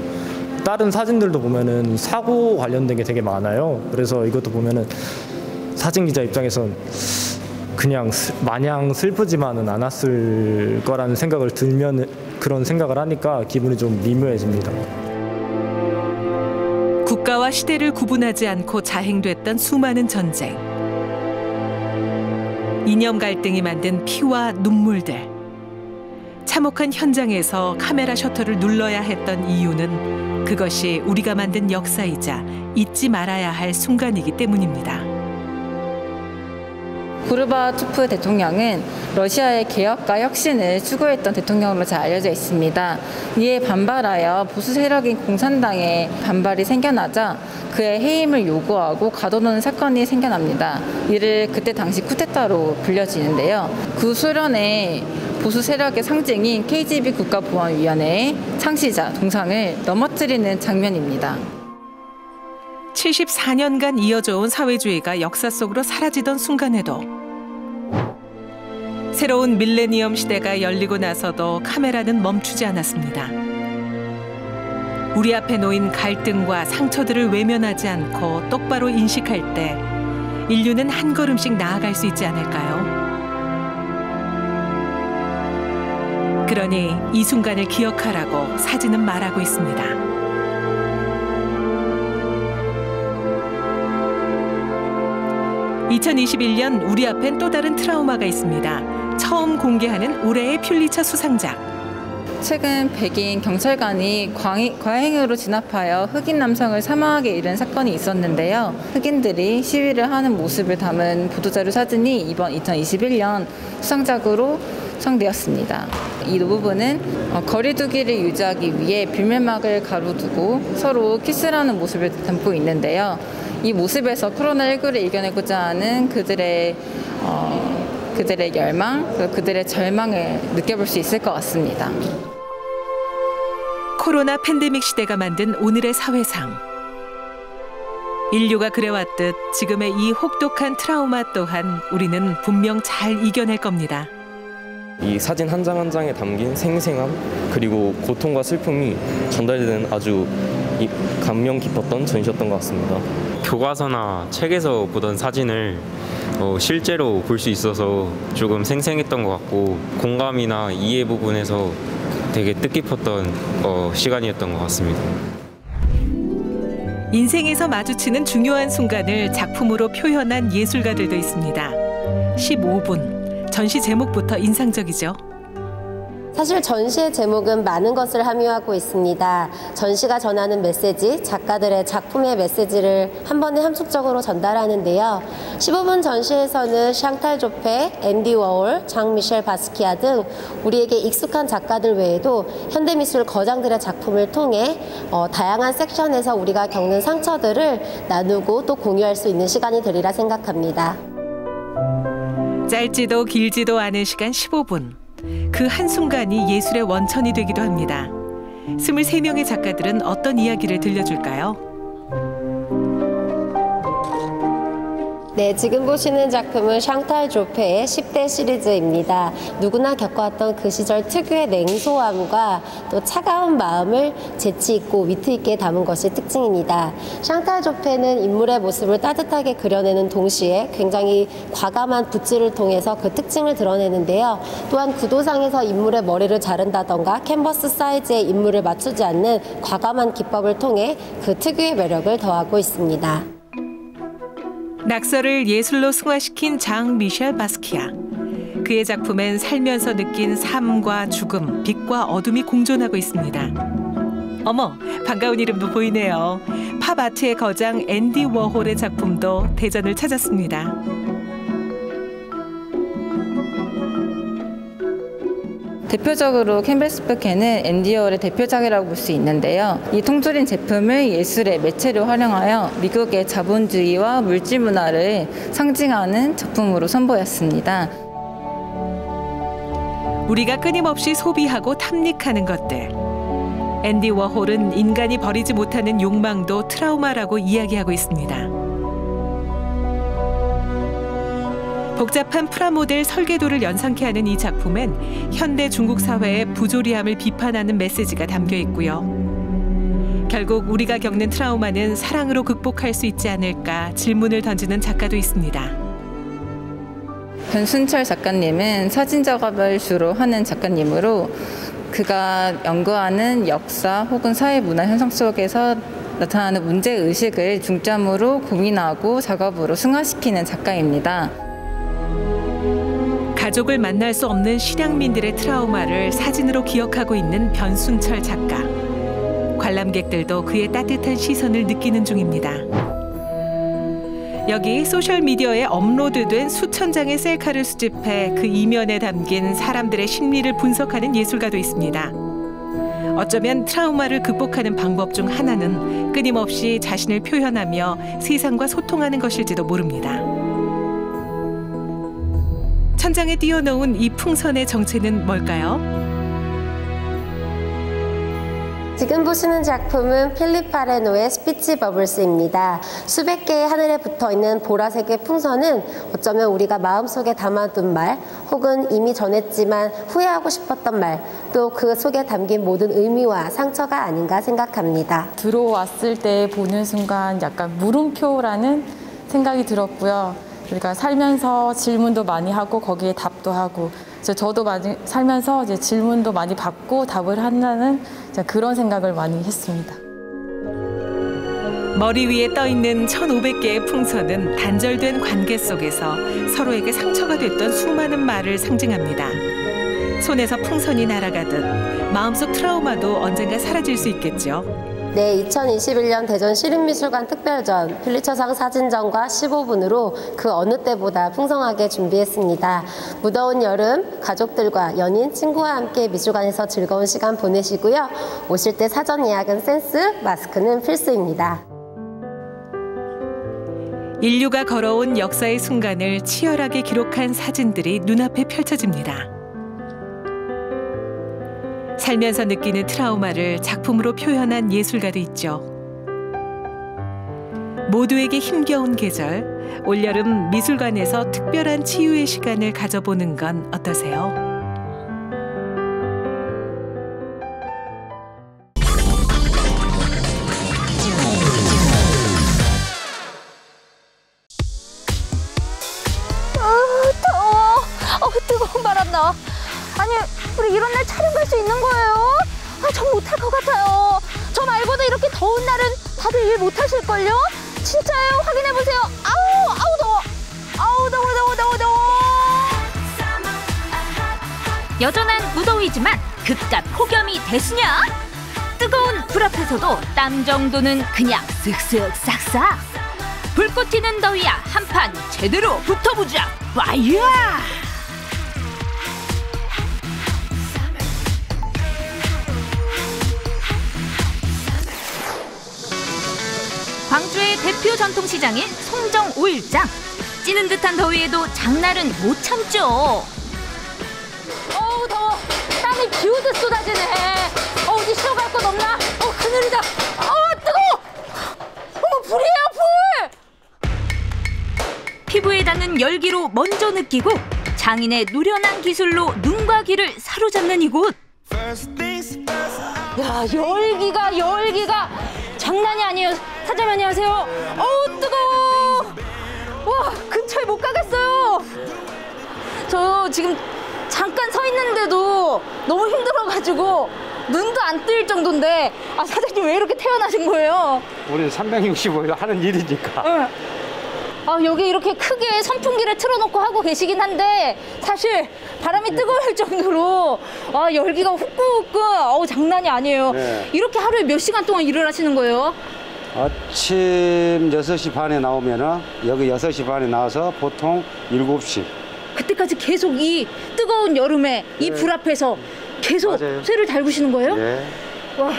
다른 사진들도 보면은 사고 관련된 게 되게 많아요. 그래서 이것도 보면은 사진 기자 입장에선 그냥 마냥 슬프지만은 않았을 거라는 생각을 들면 그런 생각을 하니까 기분이 좀 미묘해집니다. 국가와 시대를 구분하지 않고 자행됐던 수많은 전쟁. 이념 갈등이 만든 피와 눈물들. 참혹한 현장에서 카메라 셔터를 눌러야 했던 이유는 그것이 우리가 만든 역사이자 잊지 말아야 할 순간이기 때문입니다. 고르바초프 대통령은 러시아의 개혁과 혁신을 추구했던 대통령으로 잘 알려져 있습니다. 이에 반발하여 보수 세력인 공산당의 반발이 생겨나자 그의 해임을 요구하고 가둬놓는 사건이 생겨납니다. 이를 그때 당시 쿠데타로 불려지는데요. 구소련의 보수 세력의 상징인 KGB 국가보안위원회의 창시자 동상을 넘어뜨리는 장면입니다. 74년간 이어져 온 사회주의가 역사 속으로 사라지던 순간에도 새로운 밀레니엄 시대가 열리고 나서도 카메라는 멈추지 않았습니다. 우리 앞에 놓인 갈등과 상처들을 외면하지 않고 똑바로 인식할 때 인류는 한 걸음씩 나아갈 수 있지 않을까요? 그러니 이 순간을 기억하라고 사진은 말하고 있습니다. 2021년 우리 앞엔 또 다른 트라우마가 있습니다. 처음 공개하는 올해의 퓰리처 수상작. 최근 백인 경찰관이 과잉으로 진압하여 흑인 남성을 사망하게 이른 사건이 있었는데요. 흑인들이 시위를 하는 모습을 담은 보도자료 사진이 이번 2021년 수상작으로 수상되었습니다. 이 부분은 거리두기를 유지하기 위해 빌면막을 가로두고 서로 키스하는 모습을 담고 있는데요. 이 모습에서 코로나19를 이겨내고자 하는 그들의 열망, 그들의 절망을 느껴볼 수 있을 것 같습니다. 코로나 팬데믹 시대가 만든 오늘의 사회상. 인류가 그래왔듯 지금의 이 혹독한 트라우마 또한 우리는 분명 잘 이겨낼 겁니다. 이 사진 한 장 한 장에 담긴 생생함 그리고 고통과 슬픔이 전달되는 아주 감명 깊었던 전시였던 것 같습니다. 교과서나 책에서 보던 사진을 실제로 볼 수 있어서 조금 생생했던 것 같고 공감이나 이해 부분에서 되게 뜻깊었던 시간이었던 것 같습니다. 인생에서 마주치는 중요한 순간을 작품으로 표현한 예술가들도 있습니다. 15분, 전시 제목부터 인상적이죠. 사실 전시의 제목은 많은 것을 함유하고 있습니다. 전시가 전하는 메시지, 작가들의 작품의 메시지를 한 번에 함축적으로 전달하는데요. 15분 전시에서는 샹탈 조페, 앤디 워홀, 장 미셸 바스키아 등 우리에게 익숙한 작가들 외에도 현대미술 거장들의 작품을 통해 다양한 섹션에서 우리가 겪는 상처들을 나누고 또 공유할 수 있는 시간이 되리라 생각합니다. 짧지도 길지도 않은 시간 15분. 그 한순간이 예술의 원천이 되기도 합니다. 23명의 작가들은 어떤 이야기를 들려줄까요? 네, 지금 보시는 작품은 샹탈 조페의 10대 시리즈입니다. 누구나 겪어왔던 그 시절 특유의 냉소함과 또 차가운 마음을 재치 있고 위트 있게 담은 것이 특징입니다. 샹탈 조페는 인물의 모습을 따뜻하게 그려내는 동시에 굉장히 과감한 붓질을 통해서 그 특징을 드러내는데요. 또한 구도상에서 인물의 머리를 자른다던가 캔버스 사이즈의 인물을 맞추지 않는 과감한 기법을 통해 그 특유의 매력을 더하고 있습니다. 낙서를 예술로 승화시킨 장 미셸 바스키아. 그의 작품엔 살면서 느낀 삶과 죽음, 빛과 어둠이 공존하고 있습니다. 어머, 반가운 이름도 보이네요. 팝 아트의 거장 앤디 워홀의 작품도 대전을 찾았습니다. 대표적으로 캔버스부케는 앤디 워홀의 대표작이라고 볼 수 있는데요. 이 통조림 제품을 예술의 매체로 활용하여 미국의 자본주의와 물질 문화를 상징하는 작품으로 선보였습니다. 우리가 끊임없이 소비하고 탐닉하는 것들. 앤디 워홀은 인간이 버리지 못하는 욕망도 트라우마라고 이야기하고 있습니다. 복잡한 프라모델 설계도를 연상케 하는 이 작품엔 현대 중국 사회의 부조리함을 비판하는 메시지가 담겨 있고요. 결국 우리가 겪는 트라우마는 사랑으로 극복할 수 있지 않을까 질문을 던지는 작가도 있습니다. 변순철 작가님은 사진 작업을 주로 하는 작가님으로 그가 연구하는 역사 혹은 사회 문화 현상 속에서 나타나는 문제의식을 중점으로 고민하고 작업으로 승화시키는 작가입니다. 가족을 만날 수 없는 실향민들의 트라우마를 사진으로 기억하고 있는 변순철 작가. 관람객들도 그의 따뜻한 시선을 느끼는 중입니다. 여기 소셜미디어에 업로드된 수천 장의 셀카를 수집해 그 이면에 담긴 사람들의 심리를 분석하는 예술가도 있습니다. 어쩌면 트라우마를 극복하는 방법 중 하나는 끊임없이 자신을 표현하며 세상과 소통하는 것일지도 모릅니다. 천장에 띄워놓은 이 풍선의 정체는 뭘까요? 지금 보시는 작품은 필립 파레노의 스피치 버블스입니다. 수백 개의 하늘에 붙어있는 보라색의 풍선은 어쩌면 우리가 마음속에 담아둔 말 혹은 이미 전했지만 후회하고 싶었던 말 또 그 속에 담긴 모든 의미와 상처가 아닌가 생각합니다. 들어왔을 때 보는 순간 약간 물음표라는 생각이 들었고요. 그러니까 살면서 질문도 많이 하고 거기에 답도 하고 저도 많이 살면서 이제 질문도 많이 받고 답을 한다는 그런 생각을 많이 했습니다. 머리 위에 떠있는 1,500개의 풍선은 단절된 관계 속에서 서로에게 상처가 됐던 수많은 말을 상징합니다. 손에서 풍선이 날아가듯 마음속 트라우마도 언젠가 사라질 수 있겠죠. 네, 2021년 대전 시립미술관 특별전 퓰리처상 사진전과 15분으로 그 어느 때보다 풍성하게 준비했습니다. 무더운 여름 가족들과 연인, 친구와 함께 미술관에서 즐거운 시간 보내시고요. 오실 때 사전 예약은 센스, 마스크는 필수입니다. 인류가 걸어온 역사의 순간을 치열하게 기록한 사진들이 눈앞에 펼쳐집니다. 살면서 느끼는 트라우마를 작품으로 표현한 예술가도 있죠. 모두에게 힘겨운 계절, 올여름 미술관에서 특별한 치유의 시간을 가져보는 건 어떠세요? 더워. 뜨거운 바람 나. 아니, 우리 이런 날 촬영 갈 수 있는 거예요? 전 못할 것 같아요. 저 말고도 이렇게 더운 날은 다들 일 못하실걸요? 진짜예요? 확인해보세요. 아우 더워. 아우 더워. 여전한 무더위지만 그깟 폭염이 대수냐? 뜨거운 불 앞에서도 땀 정도는 그냥 쓱쓱 싹싹. 불꽃 튀는 더위야 한판 제대로 붙어보자. 와이야! 광주의 대표 전통시장인 송정 5일장. 찌는 듯한 더위에도 장날은 못 참죠. 어우 더워. 땀이 비 오듯 쏟아지네. 어디 쉬러 갈 곳 없나? 그늘이다. 뜨거워. 불이에요, 불. 피부에 닿는 열기로 먼저 느끼고 장인의 노련한 기술로 눈과 귀를 사로잡는 이곳. 야, 열기가 장난이 아니에요. 사장님 안녕하세요. 뜨거워. 와, 근처에 못 가겠어요. 저 지금 잠깐 서 있는데도 너무 힘들어가지고 눈도 안 뜰 정도인데 사장님 왜 이렇게 태어나신 거예요? 우리는 365일 하는 일이니까. 여기 이렇게 크게 선풍기를 틀어놓고 하고 계시긴 한데 사실 바람이 뜨거울 정도로 열기가 후끈후끈 장난이 아니에요. 네. 이렇게 하루에 몇 시간 동안 일을 하시는 거예요? 아침 6시 반에 나오면은 여기 6시 반에 나와서 보통 7시. 그때까지 계속 이 뜨거운 여름에 이 불 앞에서 계속 쇠를 달구시는 거예요? 네. 와.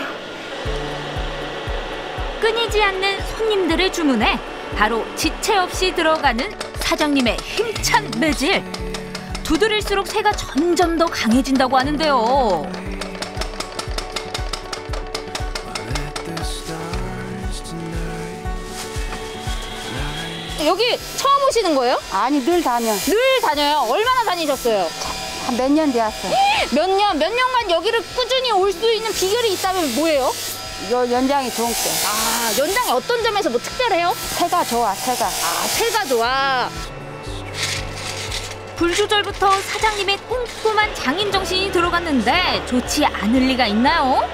끊이지 않는 손님들의 주문에 바로 지체 없이 들어가는 사장님의 힘찬 매질. 두드릴수록 새가 점점 더 강해진다고 하는데요. 여기 처음 오시는 거예요? 아니, 늘 다녀. 늘 다녀요? 얼마나 다니셨어요? 한 몇 년 되었어요. 몇 년간 여기를 꾸준히 올 수 있는 비결이 있다면 뭐예요? 요 연장이 좋은 게. 아, 연장이 어떤 점에서 뭐 특별해요? 새가 좋아, 새가. 아, 새가 좋아. 불 조절부터 사장님의 꼼꼼한 장인 정신이 들어갔는데 좋지 않을 리가 있나요?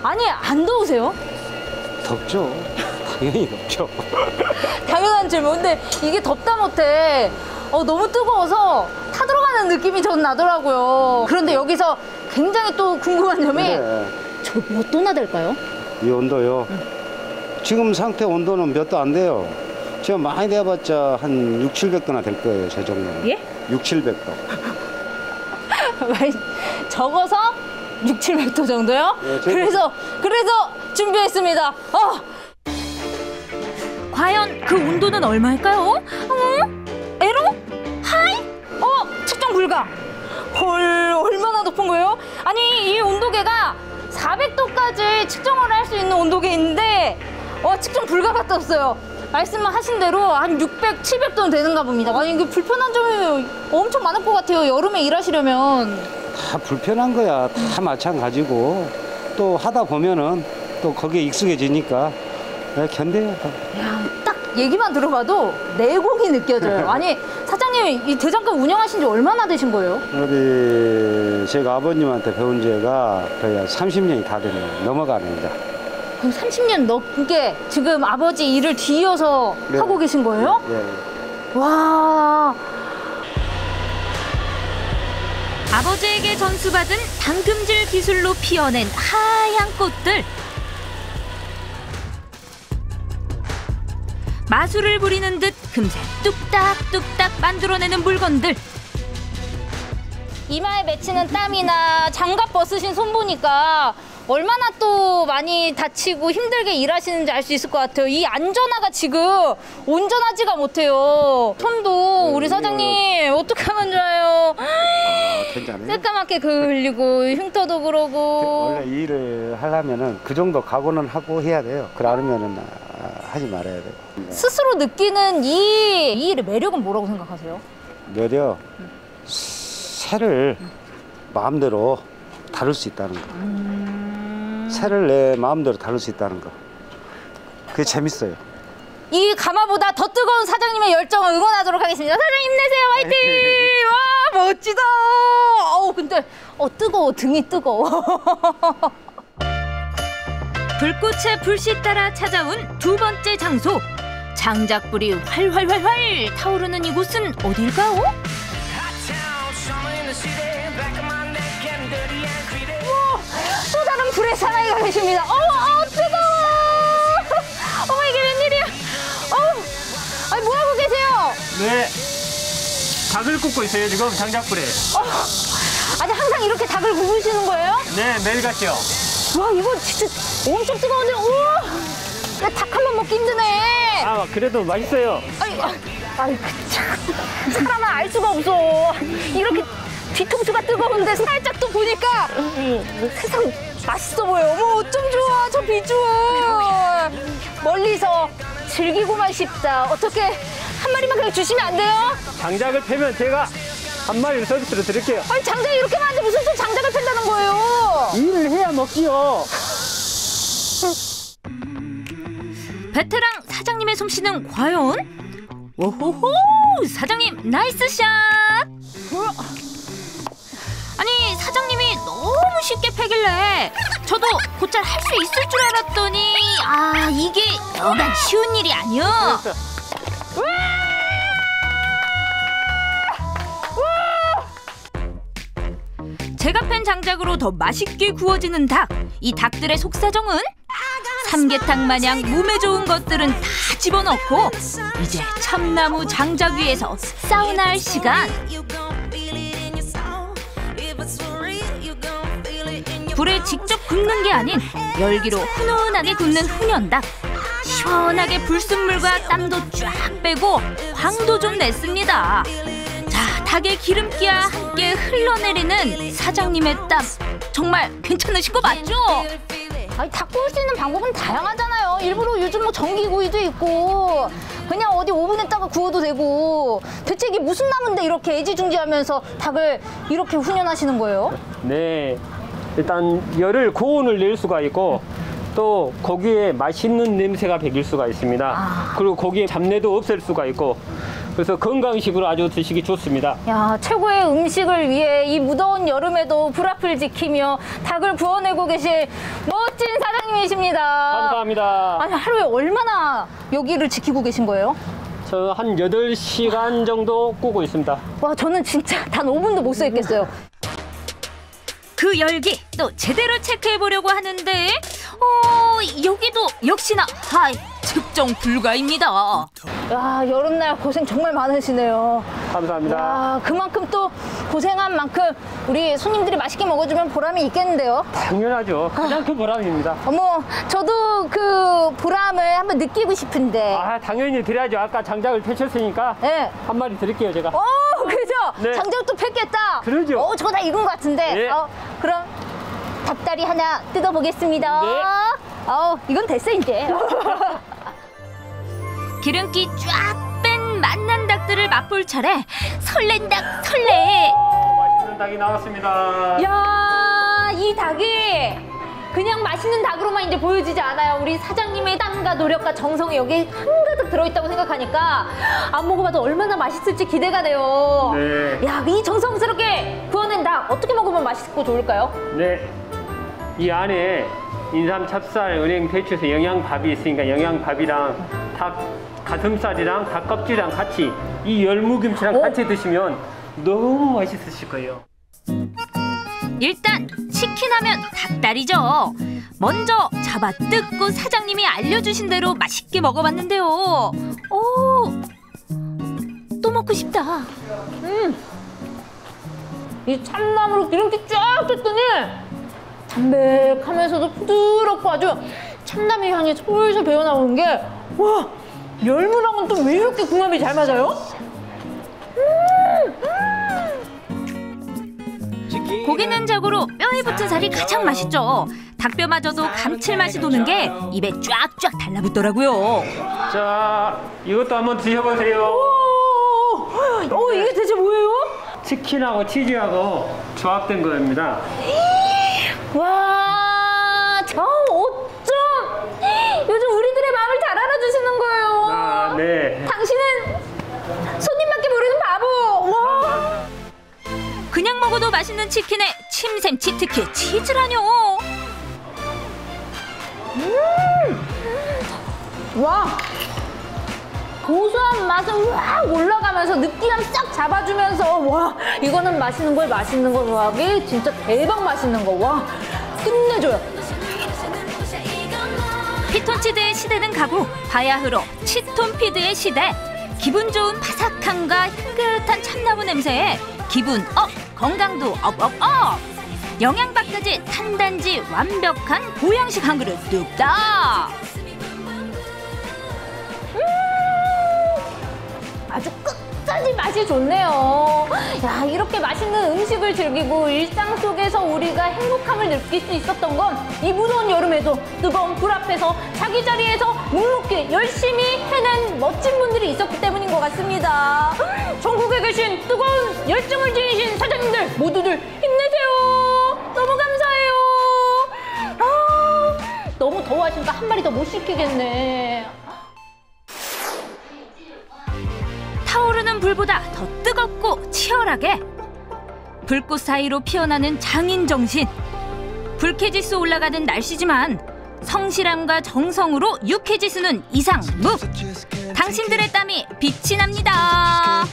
아니, 안 더우세요? 덥죠. 당연히 덥죠. 당연한 질문. 근데 이게 덥다 못해 너무 뜨거워서 타들어가는 느낌이 전 나더라고요. 그런데 여기서 굉장히 또 궁금한 점이 저 몇 도나 될까요? 이 온도요. 지금 상태 온도는 몇 도 안 돼요. 지금 많이 돼봤자 한 6, 700도나 될 거예요. 제 정도는. 예? 6, 700도. 적어서 6, 700도 정도요? 네, 그래서 준비했습니다. 과연 그 온도는 얼마일까요? 에로? 하이? 측정 불가. 헐, 얼마나 높은 거예요? 아니, 이 온도계가 400도까지 측정을 할 수 있는 온도계인데 측정 불가가 떴어요. 말씀하신 대로 한 600, 700도는 되는가 봅니다. 아니, 이게 불편한 점이 엄청 많을 것 같아요. 여름에 일하시려면. 다 불편한 거야. 다 마찬가지고 또 하다 보면은 또 거기에 익숙해지니까 견뎌요. 야, 딱 얘기만 들어봐도 내공이 느껴져요. 아니, 사장님 이 대장간 운영하신 지 얼마나 되신 거예요? 우리 제가 아버님한테 배운 지가 거의 한 30년이 다 되네요. 넘어가는데. 그럼 30년 넘게 지금 아버지 일을 뒤이어서 네. 하고 계신 거예요? 예. 와. 아버지에게 전수받은 당금질 기술로 피어낸 하얀 꽃들. 마술을 부리는 듯 금세 뚝딱뚝딱 만들어내는 물건들. 이마에 맺히는 땀이나 장갑 벗으신 손 보니까 얼마나 또 많이 다치고 힘들게 일하시는지 알 수 있을 것 같아요. 이 안전화가 지금 온전하지가 못해요. 손도 우리 사장님 어떻게 하면 좋아요? 괜찮아요. 새까맣게 흘리고 흉터도 그러고. 원래 이 일을 하려면은 그 정도 각오는 하고 해야 돼요. 그래 않으면은 하지 말아야 돼요. 스스로 느끼는 이 일의 매력은 뭐라고 생각하세요? 매력, 새를 마음대로 다룰 수 있다는 거. 새를 내 마음대로 다룰 수 있다는 거. 그게 재밌어요. 이 가마보다 더 뜨거운 사장님의 열정을 응원하도록 하겠습니다. 사장님 힘내세요. 화이팅! 와, 멋지다. 근데 뜨거워. 등이 뜨거워. 불꽃의 불씨 따라 찾아온 두 번째 장소. 장작불이 활활활활 타오르는 이곳은 어딜까요? 또 다른 불의 사나이가 계십니다. 뜨거워. 어머, 이게 웬일이야. 아니, 뭐하고 계세요? 네. 닭을 굽고 있어요, 지금 장작불에. 아니, 항상 이렇게 닭을 구우시는 거예요? 네, 매일같이요. 와, 이거 진짜 엄청 뜨거운데. 우와. 닭 한 번 먹기 힘드네. 그래도 맛있어요. 아이, 참. 사람은 알 수가 없어. 이렇게 뒤통수가 뜨거운데 살짝 또 보니까 세상 맛있어 보여. 어머, 어쩜 좋아, 저 비주얼. 멀리서 즐기고만 싶다. 어떻게 한 마리만 그냥 주시면 안 돼요? 장작을 패면 제가 한 마리를 서비스로 드릴게요. 아니, 장작이 이렇게 많은데 무슨 또 장작을 팬다는 거예요? 일을 해야 먹지요. 베테랑 사장님의 솜씨는 과연? 오호호! 사장님 나이스 샷! 아니, 사장님이 너무 쉽게 패길래 저도 곧잘 할 수 있을 줄 알았더니 이게 여간 쉬운 일이 아니요. 제가 팬 장작으로 더 맛있게 구워지는 닭. 이 닭들의 속사정은? 삼계탕 마냥 몸에 좋은 것들은 다 집어넣고 이제 참나무 장작 위에서 사우나 할 시간. 불에 직접 굽는 게 아닌 열기로 훈훈하게 굽는 훈연닭. 시원하게 불순물과 땀도 쫙 빼고 광도 좀 냈습니다. 자, 닭의 기름기와 함께 흘러내리는 사장님의 땀, 정말 괜찮으신 거 맞죠? 아니, 닭 구울 수 있는 방법은 다양하잖아요. 일부러 요즘 뭐 전기구이도 있고 그냥 어디 오븐에다가 구워도 되고. 대체 이게 무슨 나무인데 이렇게 애지중지하면서 닭을 이렇게 훈연하시는 거예요? 네, 일단 열을 고온을 낼 수가 있고 또 고기에 맛있는 냄새가 배길 수가 있습니다. 그리고 고기의 잡내도 없앨 수가 있고, 그래서 건강식으로 아주 드시기 좋습니다. 야, 최고의 음식을 위해 이 무더운 여름에도 불 앞을 지키며 닭을 구워내고 계신 멋진 사장님이십니다. 감사합니다. 아니, 하루에 얼마나 여기를 지키고 계신 거예요? 저 한 8시간 정도 꾸고 있습니다. 와, 저는 진짜 단 5분도 못 서 있겠어요. 그 열기 또 제대로 체크해보려고 하는데 여기도 역시나 하이 측정 불가입니다. 야, 여름날 고생 정말 많으시네요. 감사합니다. 야, 그만큼 또 고생한 만큼 우리 손님들이 맛있게 먹어주면 보람이 있겠는데요? 당연하죠. 가장 큰 보람입니다. 어머, 저도 그 보람을 한번 느끼고 싶은데. 아, 당연히 드려야죠. 아까 장작을 펼쳤으니까 네. 한 마리 드릴게요, 제가. 그죠? 네. 장작 또 폈겠다. 그러죠. 저거 다 익은 것 같은데. 네. 그럼 닭다리 하나 뜯어보겠습니다. 네. 이건 됐어, 이제. 기름기 쫙 뺀 맛난 닭들을 맛볼 차례. 설렌다 설레. 맛있는 닭이 나왔습니다. 야, 이 닭이 그냥 맛있는 닭으로만 이제 보여지지 않아요. 우리 사장님의 땀과 노력과 정성이 여기에 한가득 들어있다고 생각하니까 안 먹어봐도 얼마나 맛있을지 기대가 돼요. 네. 야, 이 정성스럽게 구워낸 닭 어떻게 먹으면 맛있고 좋을까요? 네. 이 안에 인삼, 찹쌀, 은행, 배추에서 영양밥이 있으니까 영양밥이랑 닭 가슴살이랑 닭 껍질이랑 같이 이 열무김치랑 같이 드시면 너무 맛있으실 거예요. 일단 치킨하면 닭다리죠. 먼저 잡아 뜯고 사장님이 알려주신 대로 맛있게 먹어봤는데요. 또 먹고 싶다. 이 참나무로 기름기 쫙 뺐더니 담백하면서도 부드럽고 아주 참나무 향이 솔솔 배어나오는 게, 와, 열무랑은 또 왜 이렇게 궁합이 잘 맞아요? 고기 냉장고로 뼈에 붙은 살이 가장 맛있죠. 닭뼈마저도 감칠맛이 도는 게 입에 쫙쫙 달라붙더라고요. 자, 이것도 한번 드셔보세요. 이게 대체 뭐예요? 치킨하고 치즈하고 조합된 겁니다. 와, 어쩜 요즘 우리들의 마음을 잘 알아주시는 거예요. 아, 네. 당신은 손님밖에 모르는 바보. 와. 그냥 먹어도 맛있는 치킨에 침샘치, 특히 치즈라뇨. 와, 고소한 맛은 확 올라가면서 느끼함 싹 잡아주면서, 와, 이거는 맛있는 걸 좋아하기 진짜 대박 맛있는 거. 와, 끝내줘요. 피톤치드의 시대는 가고 바야흐로 치톤피드의 시대. 기분 좋은 바삭함과 향긋한 참나무 냄새에 기분 업, 건강도 업. 영양밥까지 탄단지 완벽한 보양식 한 그릇 뚝딱. 아주 끝까지 맛이 좋네요. 야, 이렇게 맛있는 음식을 즐기고 일상 속에서 우리가 행복함을 느낄 수 있었던 건 이 무더운 여름에도 뜨거운 불 앞에서 자기 자리에서 묵묵히 열심히 해낸 멋진 분들이 있었기 때문인 것 같습니다. 전국에 계신 뜨거운 열정을 지니신 사장님들 모두들 힘내세요. 너무 감사해요. 너무 더워하시니까 한 마리 더 못 시키겠네. 타오르는 불보다 더 뜨겁고 치열하게 불꽃 사이로 피어나는 장인 정신. 불쾌지수 올라가는 날씨지만 성실함과 정성으로 유쾌지수는 이상무. 당신들의 땀이 빛이 납니다.